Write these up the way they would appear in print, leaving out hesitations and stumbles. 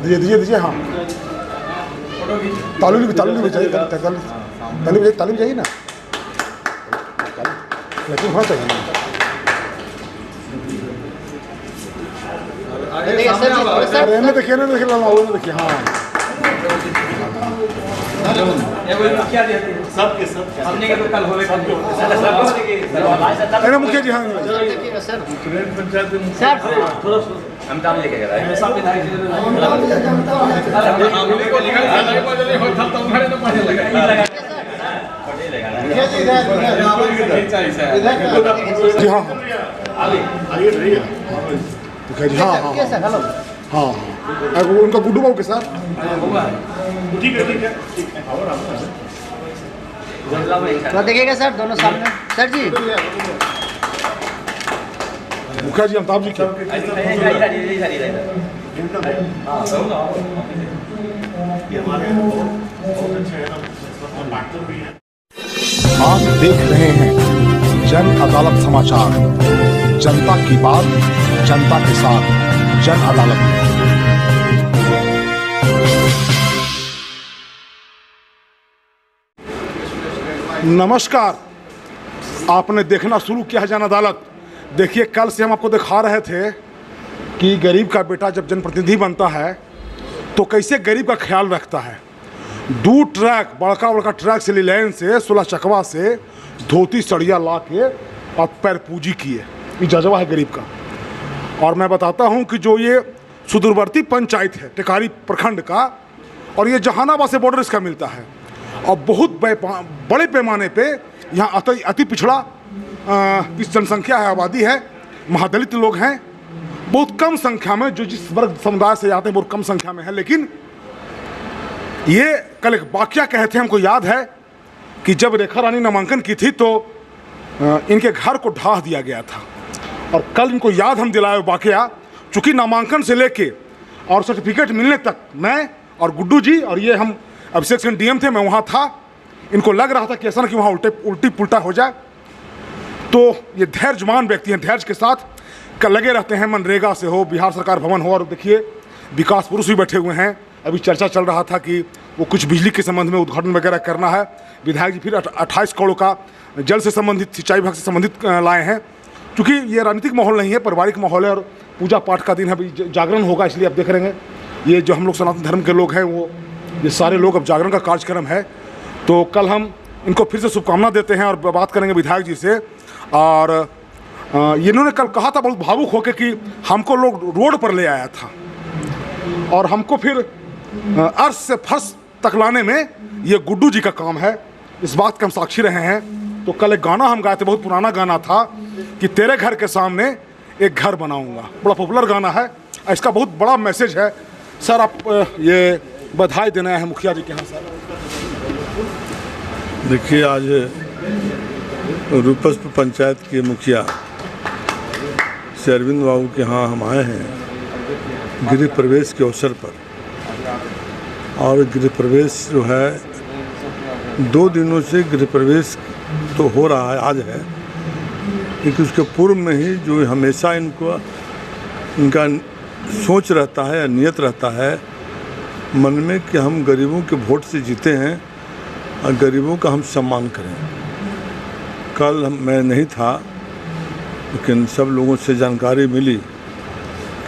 दीजिए दीजिए। हाँ ताली भी चाहिए, ताली भी चाहिए ना, लेकिन होना चाहिए। अरे नहीं देखिए ना, देखिए देखिए। हाँ मुखिया जी। हाँ हम दाम लेके गए जी। हाँ मुखिया जी। हाँ हाँ हाँ उनका गुड्डू बाबू के साथ। ठीक है देखिएगा सर, दोनों सामने। सर जी मुखिया जी अमिताभ जी क्या आप देख रहे हैं जन अदालत समाचार। जनता की बात जनता के साथ, जन अदालत। नमस्कार, आपने देखना शुरू किया है जन अदालत। देखिए कल से हम आपको दिखा रहे थे कि गरीब का बेटा जब जनप्रतिनिधि बनता है तो कैसे गरीब का ख्याल रखता है। 2 ट्रक बड़का ट्रक से लाइन से 16 चकवा से धोती सड़िया ला के और पैर पूजी किए। ये जज्बा है गरीब का। और मैं बताता हूँ कि जो ये सुदूरवर्ती पंचायत है टेकारी प्रखंड का, और ये जहानाबाद से बॉर्डर इसका मिलता है, और बहुत बड़े पैमाने पे यहाँ अति पिछड़ा जनसंख्या है, आबादी है, महादलित लोग हैं बहुत कम संख्या में, जो जिस वर्ग समुदाय से आते हैं बहुत कम संख्या में है। लेकिन ये कल एक वाकया कहे थे, हमको याद है कि जब रेखा रानी नामांकन की थी तो इनके घर को ढा दिया गया था, और कल इनको याद हम दिलाए वाकया। चूँकि नामांकन से लेके और सर्टिफिकेट मिलने तक मैं और गुड्डू जी और ये हम अभिषेक सिंह डीएम थे, मैं वहाँ था। इनको लग रहा था कि ऐसा ना कि वहाँ उल्टी पुल्टा हो जाए। तो ये धैर्यवान व्यक्ति हैं, धैर्य के साथ लगे रहते हैं, मनरेगा से हो, बिहार सरकार भवन हो। और देखिए विकास पुरुष भी बैठे हुए हैं। अभी चर्चा चल रहा था कि वो कुछ बिजली के संबंध में उद्घाटन वगैरह करना है। विधायक जी फिर 28 करोड़ का जल से संबंधित, सिंचाई विभाग से संबंधित लाए हैं। क्योंकि ये राजनीतिक माहौल नहीं है, पारिवारिक माहौल है और पूजा पाठ का दिन है, अभी जागरण होगा, इसलिए आप देख रहे हैं ये जो हम लोग सनातन धर्म के लोग हैं वो ये सारे लोग अब जागरण का कार्यक्रम है। तो कल हम इनको फिर से शुभकामना देते हैं और बात करेंगे विधायक जी से। और इन्होंने कल कहा था बहुत भावुक होकर कि हमको लोग रोड पर ले आया था और हमको फिर अर्श से फर्श तक लाने में ये गुड्डू जी का काम है। इस बात के हम साक्षी रहे हैं। तो कल एक गाना हम गाए थे, बहुत पुराना गाना था कि तेरे घर के सामने एक घर बनाऊंगा, बड़ा पॉपुलर गाना है। इसका बहुत बड़ा मैसेज है। सर आप ये बधाई देना है मुखिया जी के यहाँ। सर देखिए आज रूपसपुर पंचायत के मुखिया श्री अरविंद बाबू के यहाँ हम आए हैं गृह प्रवेश के अवसर पर। और गृह प्रवेश जो है 2 दिनों से गृह प्रवेश तो हो रहा है, आज है, लेकिन उसके पूर्व में ही जो हमेशा इनका सोच रहता है या नियत रहता है मन में कि हम गरीबों के वोट से जीते हैं और गरीबों का हम सम्मान करें। कल मैं नहीं था, लेकिन सब लोगों से जानकारी मिली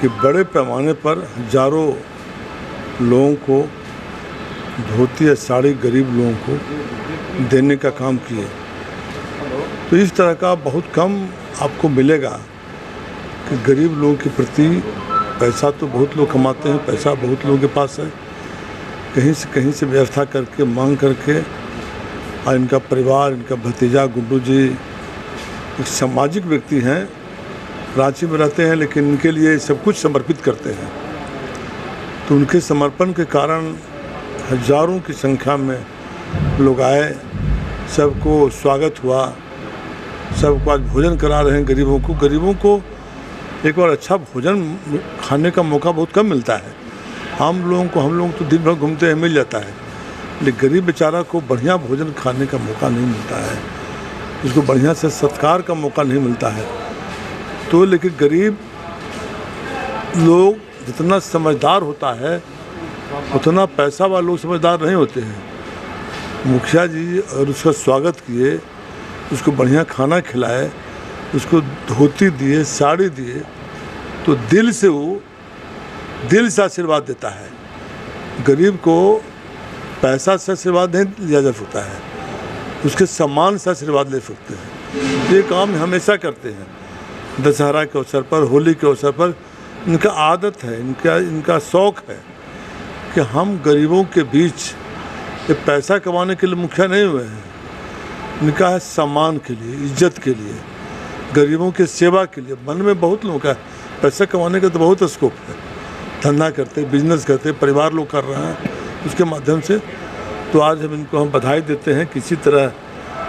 कि बड़े पैमाने पर हजारों लोगों को धोती या साड़ी गरीब लोगों को देने का काम किए। तो इस तरह का बहुत कम आपको मिलेगा कि गरीब लोगों के प्रति पैसा तो बहुत लोग कमाते हैं, पैसा बहुत लोगों के पास है, कहीं से व्यवस्था करके मांग करके। और इनका परिवार, इनका भतीजा गुड्डू जी एक सामाजिक व्यक्ति हैं, रांची में रहते हैं, लेकिन इनके लिए सब कुछ समर्पित करते हैं। तो उनके समर्पण के कारण हजारों की संख्या में लोग आए, सबको स्वागत हुआ, सबको आज भोजन करा रहे हैं। गरीबों को एक बार अच्छा भोजन खाने का मौका बहुत कम मिलता है। हम लोग तो दिन भर घूमते हैं, मिल जाता है, लेकिन गरीब बेचारा को बढ़िया भोजन खाने का मौका नहीं मिलता है, उसको बढ़िया से सत्कार का मौका नहीं मिलता है। तो लेकिन गरीब लोग जितना समझदार होता है उतना पैसा वाले लोग समझदार नहीं होते हैं। मुखिया जी और उसका स्वागत किए, उसको बढ़िया खाना खिलाए, उसको धोती दिए, साड़ी दिए, तो दिल से वो दिल से आशीर्वाद देता है। गरीब को पैसा से आशीर्वाद नहीं लिया जा सकता है, उसके सम्मान से आशीर्वाद ले सकते हैं। ये काम हमेशा करते हैं। दशहरा के अवसर पर, होली के अवसर पर इनका आदत है, इनका शौक़ है कि हम गरीबों के बीच ये पैसा कमाने के लिए मुखिया नहीं हुए हैं। इनका है सम्मान के लिए, इज्जत के लिए, गरीबों की सेवा के लिए। मन में बहुत लोगों का पैसा कमाने का तो बहुत स्कोप है, धंधा करते, बिजनेस करते, परिवार लोग कर रहे हैं उसके माध्यम से। तो आज हम बधाई देते हैं। किसी तरह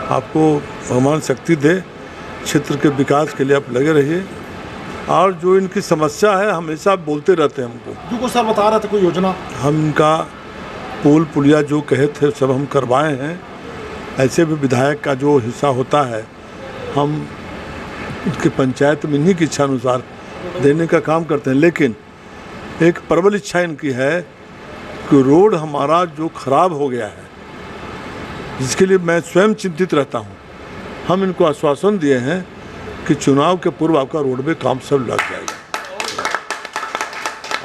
आपको भगवान शक्ति दे, क्षेत्र के विकास के लिए आप लगे रहिए। और जो इनकी समस्या है हमेशा आप बोलते रहते हैं हमको। जो सर बता रहे थे कोई योजना, हम इनका पुल पुलिया जो कहे थे सब हम करवाए हैं। ऐसे भी विधायक का जो हिस्सा होता है हम उसके पंचायत में इन्हीं की इच्छा अनुसार देने का काम करते हैं। लेकिन एक प्रबल इच्छा इनकी है कि रोड हमारा जो खराब हो गया है, जिसके लिए मैं स्वयं चिंतित रहता हूँ, हम इनको आश्वासन दिए हैं कि चुनाव के पूर्व आपका रोड में काम सब लग जाएगा।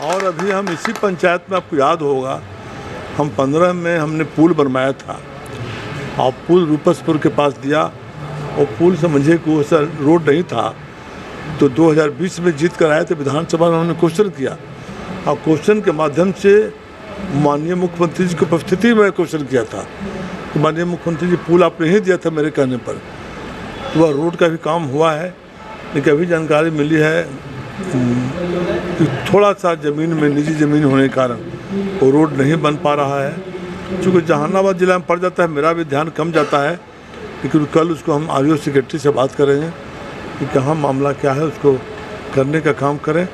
और अभी हम इसी पंचायत में, आपको याद होगा, हम 15 में हमने पुल बनवाया था और पुल रूपसपुर के पास दिया। और पुल समझे को सर रोड नहीं था, तो 2020 में जीत कर आए थे विधानसभा में, हमने क्वेश्चन किया और क्वेश्चन के माध्यम से माननीय मुख्यमंत्री जी की उपस्थिति में क्वेश्चन किया था कि माननीय मुख्यमंत्री जी पुल आपने ही दिया था मेरे कहने पर। तो वह रोड का भी काम हुआ है, लेकिन अभी जानकारी मिली है कि थोड़ा सा ज़मीन में, निजी ज़मीन होने के कारण वो रोड नहीं बन पा रहा है। चूँकि जहानाबाद जिला में पड़ जाता है, मेरा भी ध्यान कम जाता है, लेकिन कल उसको हम आरओ सेक्रेटरी से बात करेंगे कि कहाँ मामला क्या है, उसको करने का काम करें।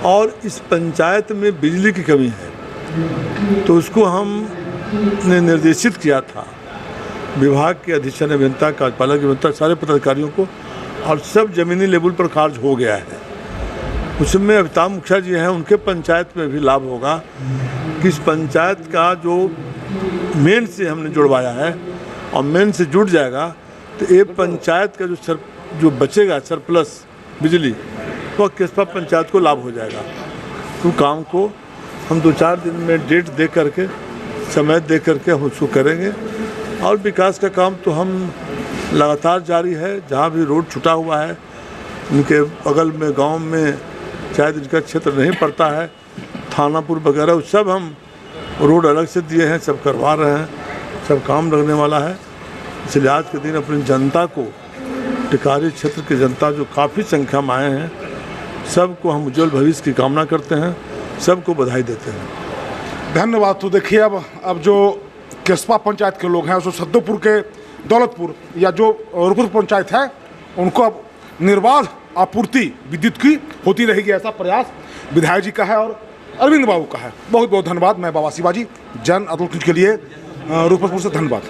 और इस पंचायत में बिजली की कमी है, तो उसको हमने निर्देशित किया था विभाग के अधीक्षण अभियंता, कार्यपालक अभियंता, सारे पदाधिकारियों को, और सब ज़मीनी लेवल पर कार्य हो गया है। उसमें अमिताभ मुखिया जी हैं, उनके पंचायत में भी लाभ होगा कि इस पंचायत का जो मेन से हमने जुड़वाया है और मेन से जुड़ जाएगा तो ये पंचायत का जो बचेगा सरप्लस बिजली, तो केसपा पंचायत को लाभ हो जाएगा। तो काम को हम 2-4 दिन में डेट दे करके, समय दे करके हम उसको करेंगे। और विकास का काम तो हम लगातार जारी है। जहाँ भी रोड छूटा हुआ है उनके बगल में, गांव में, शायद इनका क्षेत्र नहीं पड़ता है, थानापुर वगैरह, उस सब हम रोड अलग से दिए हैं, सब करवा रहे हैं, सब काम लगने वाला है। इसलिए आज के दिन अपनी जनता को, टिकारी क्षेत्र की जनता जो काफ़ी संख्या में आए हैं, सबको हम उज्जवल भविष्य की कामना करते हैं, सबको बधाई देते हैं। धन्यवाद। तो देखिए अब जो केसपा पंचायत के लोग हैं, जो सद्दोपुर के दौलतपुर या जो रुकुर पंचायत है, उनको अब निर्बाध आपूर्ति विद्युत की होती रहेगी, ऐसा प्रयास विधायक जी का है और अरविंद बाबू का है। बहुत बहुत धन्यवाद। मैं बाबा शिवाजी, जन अदल के लिए रुकुरपुर से धन्यवाद।